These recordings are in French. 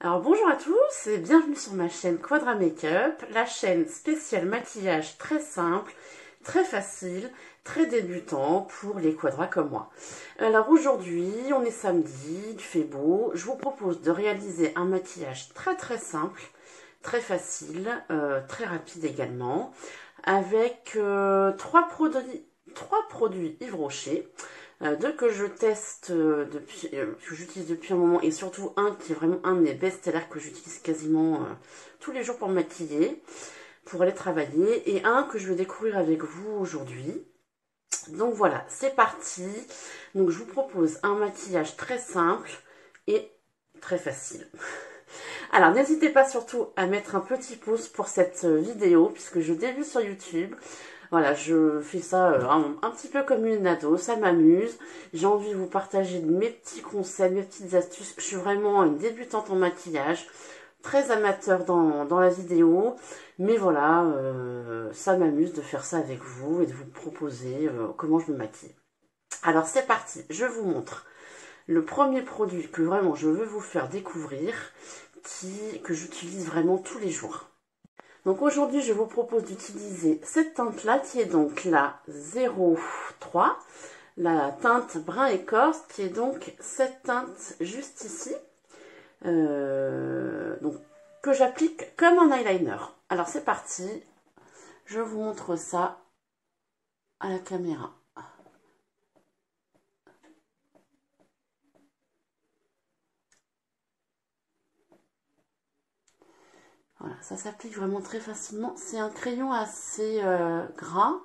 Alors bonjour à tous et bienvenue sur ma chaîne Quadra Makeup, la chaîne spéciale maquillage très simple, très facile, très débutant pour les quadras comme moi. Alors aujourd'hui, on est samedi, il fait beau, je vous propose de réaliser un maquillage très simple, très facile, très rapide également, avec trois produits Yves Rocher. Deux que je teste depuis, que j'utilise depuis un moment, et surtout un qui est vraiment un de mes best-sellers que j'utilise quasiment tous les jours pour me maquiller, pour aller travailler, et un que je vais découvrir avec vous aujourd'hui. Donc voilà, c'est parti. Donc je vous propose un maquillage très simple et très facile. Alors n'hésitez pas surtout à mettre un petit pouce pour cette vidéo puisque je débute sur YouTube. Voilà, je fais ça un petit peu comme une ado, ça m'amuse. J'ai envie de vous partager mes petits conseils, mes petites astuces. Je suis vraiment une débutante en maquillage, très amateur dans la vidéo. Mais voilà, ça m'amuse de faire ça avec vous et de vous proposer comment je me maquille. Alors c'est parti, je vous montre le premier produit que vraiment je veux vous faire découvrir, que j'utilise vraiment tous les jours. Donc aujourd'hui, je vous propose d'utiliser cette teinte-là, qui est donc la 03, la teinte brun écorce, qui est donc cette teinte juste ici, donc, que j'applique comme un eyeliner. Alors c'est parti, je vous montre ça à la caméra. Voilà, ça s'applique vraiment très facilement. C'est un crayon assez gras.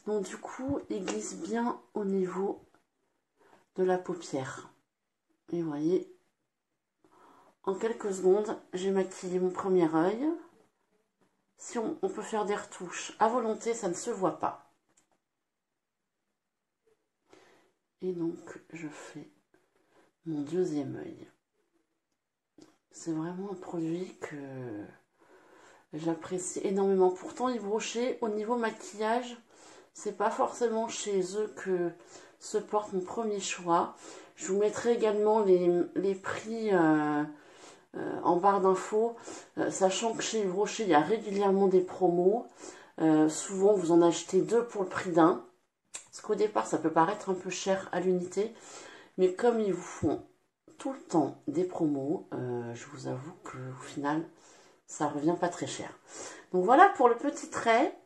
Donc du coup, il glisse bien au niveau de la paupière. Et vous voyez, en quelques secondes, j'ai maquillé mon premier œil. Si on peut faire des retouches à volonté, ça ne se voit pas. Et donc, je fais mon deuxième œil. C'est vraiment un produit que j'apprécie énormément. Pourtant, Yves Rocher, au niveau maquillage, c'est pas forcément chez eux que se porte mon premier choix. Je vous mettrai également les prix en barre d'infos, sachant que chez Yves Rocher, il y a régulièrement des promos. Souvent, vous en achetez deux pour le prix d'un. Parce qu'au départ, ça peut paraître un peu cher à l'unité. Mais comme ils vous font tout le temps des promos, je vous avoue qu'au final, ça revient pas très cher. Donc voilà pour le petit trait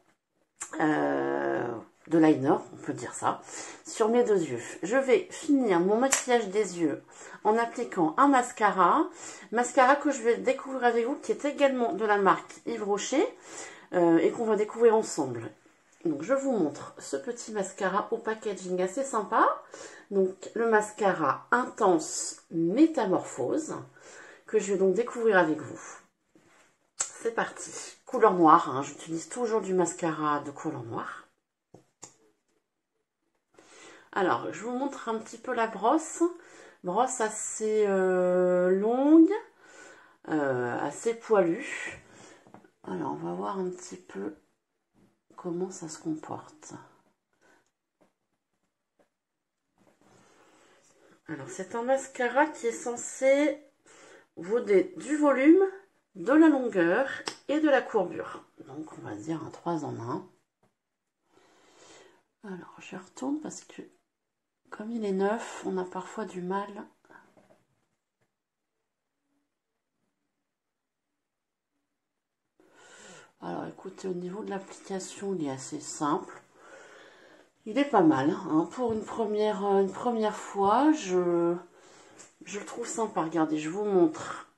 de liner, on peut dire ça, sur mes deux yeux. Je vais finir mon maquillage des yeux en appliquant un mascara. Mascara que je vais découvrir avec vous, qui est également de la marque Yves Rocher et qu'on va découvrir ensemble. Donc je vous montre ce petit mascara au packaging assez sympa. Donc le mascara Intense Métamorphose que je vais donc découvrir avec vous. C'est parti. Couleur noire, hein. J'utilise toujours du mascara de couleur noire. Alors je vous montre un petit peu la brosse. Brosse assez longue, assez poilue. Alors on va voir un petit peu comment ça se comporte. Alors, c'est un mascara qui est censé vous donner du volume, de la longueur et de la courbure. Donc, on va dire un 3 en 1. Alors, je retourne parce que, comme il est neuf, on a parfois du mal. Alors, écoutez, au niveau de l'application, il est assez simple. Il est pas mal, hein. Pour une première fois, je le trouve sympa. Regardez, je vous montre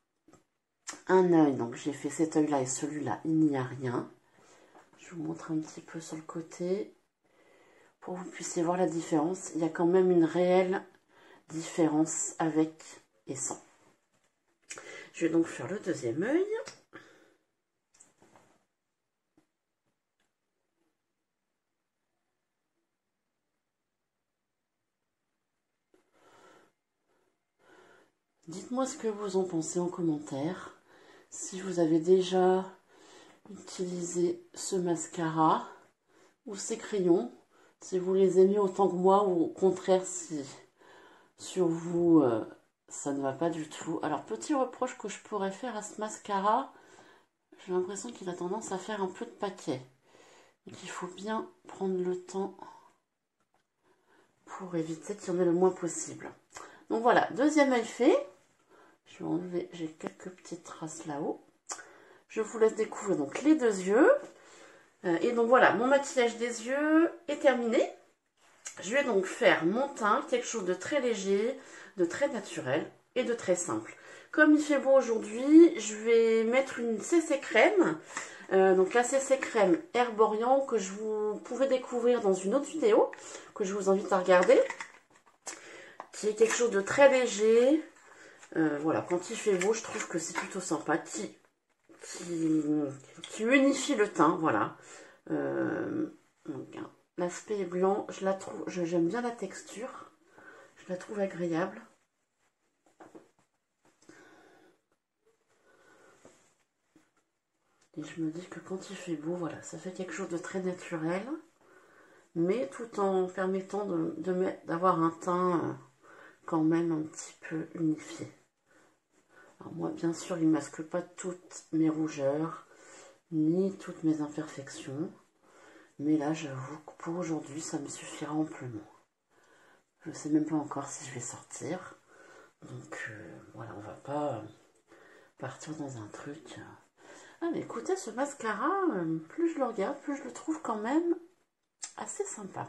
un œil. Donc, j'ai fait cet œil-là et celui-là, il n'y a rien. Je vous montre un petit peu sur le côté pour que vous puissiez voir la différence. Il y a quand même une réelle différence avec et sans. Je vais donc faire le deuxième œil. Dites-moi ce que vous en pensez en commentaire. Si vous avez déjà utilisé ce mascara ou ces crayons, si vous les aimez autant que moi ou au contraire si sur vous ça ne va pas du tout. Alors, petit reproche que je pourrais faire à ce mascara, j'ai l'impression qu'il a tendance à faire un peu de paquet. Donc, il faut bien prendre le temps pour éviter qu'il y en ait le moins possible. Donc, voilà, deuxième œil fait. Je vais enlever, j'ai quelques petites traces là-haut. Je vous laisse découvrir donc les deux yeux. Et donc, voilà, mon maquillage des yeux est terminé. Je vais donc faire mon teint, quelque chose de très léger, de très naturel et de très simple. Comme il fait beau aujourd'hui, je vais mettre une CC crème. Donc la CC crème Herborian que vous pouvez découvrir dans une autre vidéo, que je vous invite à regarder. Qui est quelque chose de très léger. Voilà, quand il fait beau, je trouve que c'est plutôt sympa. Qui unifie le teint, voilà. Donc, l'aspect est blanc, je la trouve, j'aime bien la texture, je la trouve agréable. Et je me dis que quand il fait beau, voilà, ça fait quelque chose de très naturel, mais tout en permettant d'avoir un teint quand même un petit peu unifié. Alors moi, bien sûr, il ne masque pas toutes mes rougeurs, ni toutes mes imperfections. Mais là, j'avoue que pour aujourd'hui, ça me suffira amplement. Je ne sais même pas encore si je vais sortir. Donc, voilà, on va pas partir dans un truc. Ah, mais écoutez, ce mascara, plus je le regarde, plus je le trouve quand même assez sympa.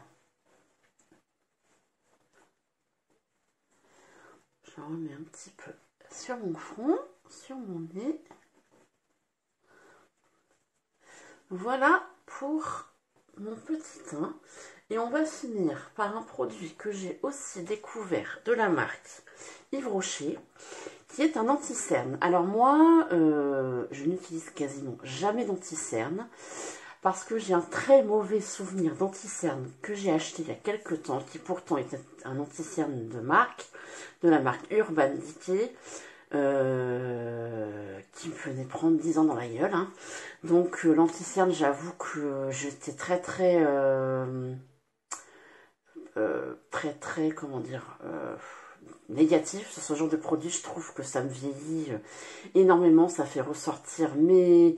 Je le remets un petit peu sur mon front, sur mon nez. Voilà pour mon petit teint. Et on va finir par un produit que j'ai aussi découvert de la marque Yves Rocher, qui est un anti-cerne. Alors moi, je n'utilise quasiment jamais d'anti-cerne, parce que j'ai un très mauvais souvenir d'anti-cerne que j'ai acheté il y a quelques temps, qui pourtant était un anti-cerne de la marque Urban Decay, qui me faisait prendre 10 ans dans la gueule. Hein. Donc l'anti-cerne, j'avoue que j'étais très, comment dire, négatif sur ce genre de produit. Je trouve que ça me vieillit énormément, ça fait ressortir mes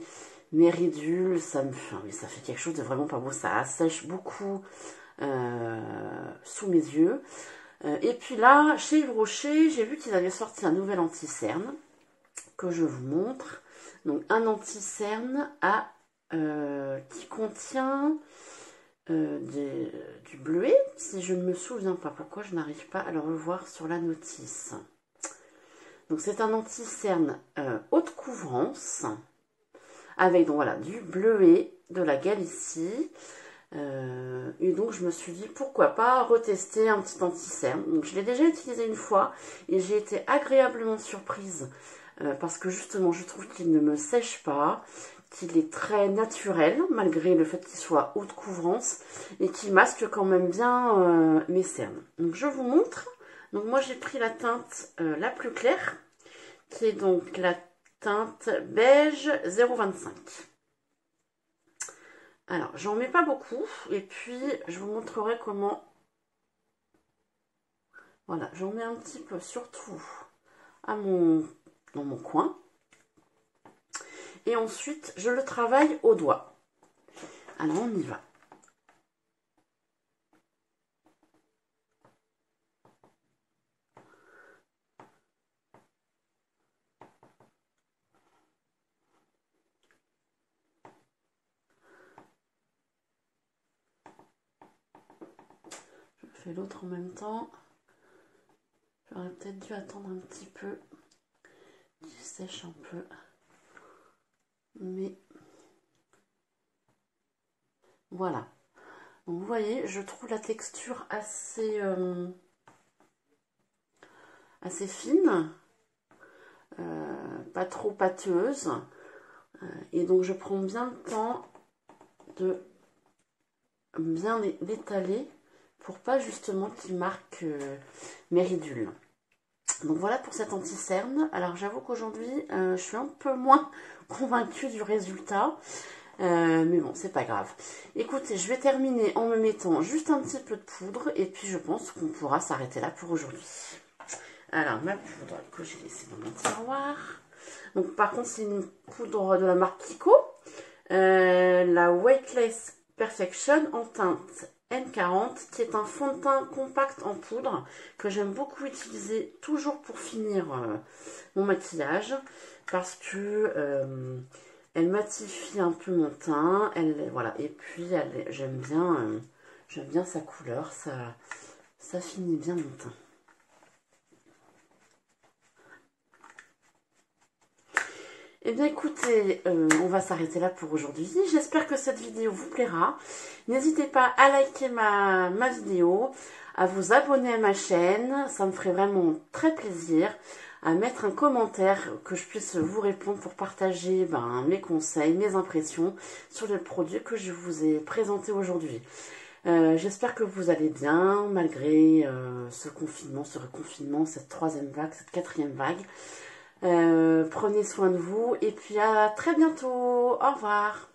ridules, ça fait quelque chose de vraiment pas beau, ça assèche beaucoup sous mes yeux. Et puis là, chez Yves Rocher, j'ai vu qu'ils avaient sorti un nouvel anti-cerne que je vous montre. Donc un anti-cerne qui contient du bleuet, si je ne me souviens pas. Pourquoi je n'arrive pas à le revoir sur la notice. Donc c'est un anti-cerne haute couvrance avec donc voilà du bleuet, de la Galicie. Et donc je me suis dit pourquoi pas retester un petit anti-cerne. Donc je l'ai déjà utilisé une fois et j'ai été agréablement surprise parce que justement je trouve qu'il ne me sèche pas, qu'il est très naturel malgré le fait qu'il soit haute couvrance et qu'il masque quand même bien mes cernes. Donc je vous montre. Donc moi j'ai pris la teinte la plus claire qui est donc la teinte beige 025. Alors, j'en mets pas beaucoup. Et puis, je vous montrerai comment... Voilà, j'en mets un petit peu, surtout dans mon coin. Et ensuite, je le travaille au doigt. Alors, on y va. Je fais l'autre en même temps. J'aurais peut-être dû attendre un petit peu qu'il sèche un peu. Mais voilà. Donc vous voyez, je trouve la texture assez fine. Pas trop pâteuse. Et donc je prends bien le temps de bien l'étaler pour pas justement qu'il marque mes ridules. Donc voilà pour cet anti-cerne. Alors j'avoue qu'aujourd'hui je suis un peu moins convaincue du résultat. Mais bon, c'est pas grave. Écoutez, je vais terminer en me mettant juste un petit peu de poudre et puis je pense qu'on pourra s'arrêter là pour aujourd'hui. Alors, ma poudre que j'ai laissée dans mon tiroir. Donc, par contre, c'est une poudre de la marque Kiko. La Weightless Perfection en teinte N40, qui est un fond de teint compact en poudre que j'aime beaucoup utiliser toujours pour finir mon maquillage parce que elle matifie un peu mon teint. Voilà, et puis j'aime bien sa couleur, ça finit bien mon teint. Eh bien écoutez, on va s'arrêter là pour aujourd'hui. J'espère que cette vidéo vous plaira. N'hésitez pas à liker ma vidéo, à vous abonner à ma chaîne. Ça me ferait vraiment très plaisir. À mettre un commentaire que je puisse vous répondre pour partager mes conseils, mes impressions sur les produits que je vous ai présentés aujourd'hui. J'espère que vous allez bien malgré ce confinement, ce reconfinement, cette troisième vague, cette quatrième vague. Prenez soin de vous et puis à très bientôt. Au revoir.